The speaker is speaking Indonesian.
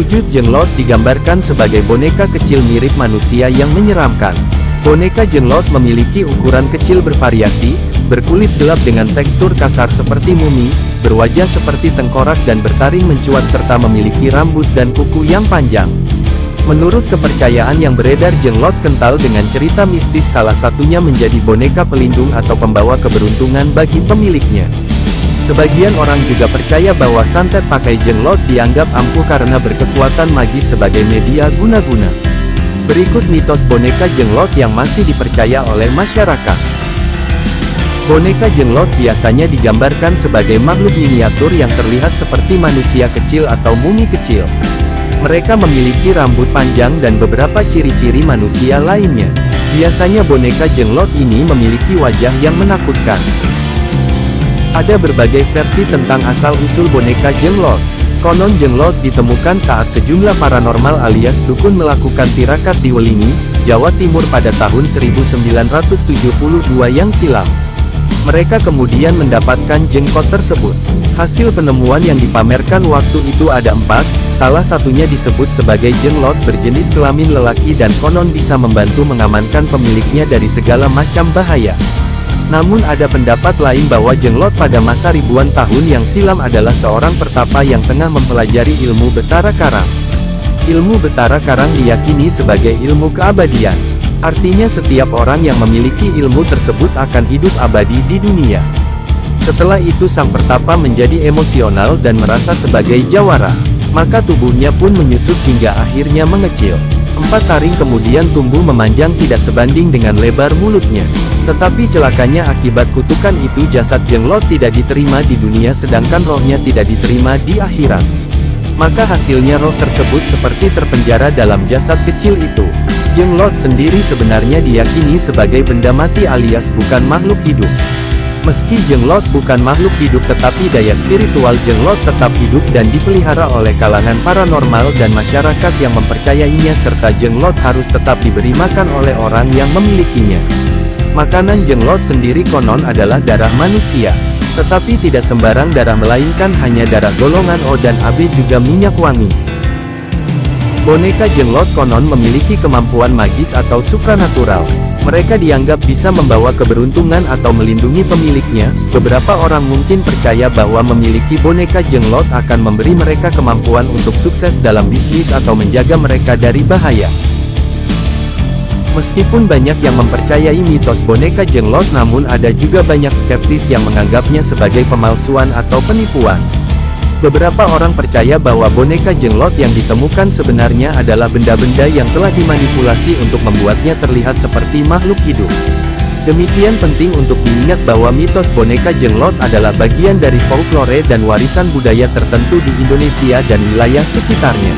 Wujud jenglot digambarkan sebagai boneka kecil mirip manusia yang menyeramkan. Boneka jenglot memiliki ukuran kecil bervariasi, berkulit gelap dengan tekstur kasar seperti mumi, berwajah seperti tengkorak dan bertaring mencuat serta memiliki rambut dan kuku yang panjang. Menurut kepercayaan yang beredar, jenglot kental dengan cerita mistis, salah satunya menjadi boneka pelindung atau pembawa keberuntungan bagi pemiliknya. Sebagian orang juga percaya bahwa santet pakai jenglot dianggap ampuh karena berkekuatan magis sebagai media guna-guna. Berikut mitos boneka jenglot yang masih dipercaya oleh masyarakat. Boneka jenglot biasanya digambarkan sebagai makhluk miniatur yang terlihat seperti manusia kecil atau mumi kecil. Mereka memiliki rambut panjang dan beberapa ciri-ciri manusia lainnya. Biasanya boneka jenglot ini memiliki wajah yang menakutkan. Ada berbagai versi tentang asal-usul boneka jenglot. Konon jenglot ditemukan saat sejumlah paranormal alias dukun melakukan tirakat di Welingi, Jawa Timur pada tahun 1972 yang silam. Mereka kemudian mendapatkan jenggot tersebut. Hasil penemuan yang dipamerkan waktu itu ada 4, salah satunya disebut sebagai jenglot berjenis kelamin lelaki dan konon bisa membantu mengamankan pemiliknya dari segala macam bahaya. Namun ada pendapat lain bahwa jenglot pada masa ribuan tahun yang silam adalah seorang pertapa yang tengah mempelajari ilmu Betara Karang. Ilmu Betara Karang diyakini sebagai ilmu keabadian. Artinya setiap orang yang memiliki ilmu tersebut akan hidup abadi di dunia. Setelah itu sang pertapa menjadi emosional dan merasa sebagai jawara. Maka tubuhnya pun menyusut hingga akhirnya mengecil. 4 taring kemudian tumbuh memanjang tidak sebanding dengan lebar mulutnya. Tetapi celakanya akibat kutukan itu jasad jenglot tidak diterima di dunia sedangkan rohnya tidak diterima di akhirat. Maka hasilnya roh tersebut seperti terpenjara dalam jasad kecil itu. Jenglot sendiri sebenarnya diyakini sebagai benda mati alias bukan makhluk hidup. Meski jenglot bukan makhluk hidup tetapi daya spiritual jenglot tetap hidup dan dipelihara oleh kalangan paranormal dan masyarakat yang mempercayainya serta jenglot harus tetap diberi makan oleh orang yang memilikinya. Makanan jenglot sendiri konon adalah darah manusia. Tetapi tidak sembarang darah melainkan hanya darah golongan O dan AB juga minyak wangi. Boneka jenglot konon memiliki kemampuan magis atau supranatural. Mereka dianggap bisa membawa keberuntungan atau melindungi pemiliknya. Beberapa orang mungkin percaya bahwa memiliki boneka jenglot akan memberi mereka kemampuan untuk sukses dalam bisnis atau menjaga mereka dari bahaya. Meskipun banyak yang mempercayai mitos boneka jenglot, namun ada juga banyak skeptis yang menganggapnya sebagai pemalsuan atau penipuan. Beberapa orang percaya bahwa boneka jenglot yang ditemukan sebenarnya adalah benda-benda yang telah dimanipulasi untuk membuatnya terlihat seperti makhluk hidup. Demikian penting untuk diingat bahwa mitos boneka jenglot adalah bagian dari folklore dan warisan budaya tertentu di Indonesia dan wilayah sekitarnya.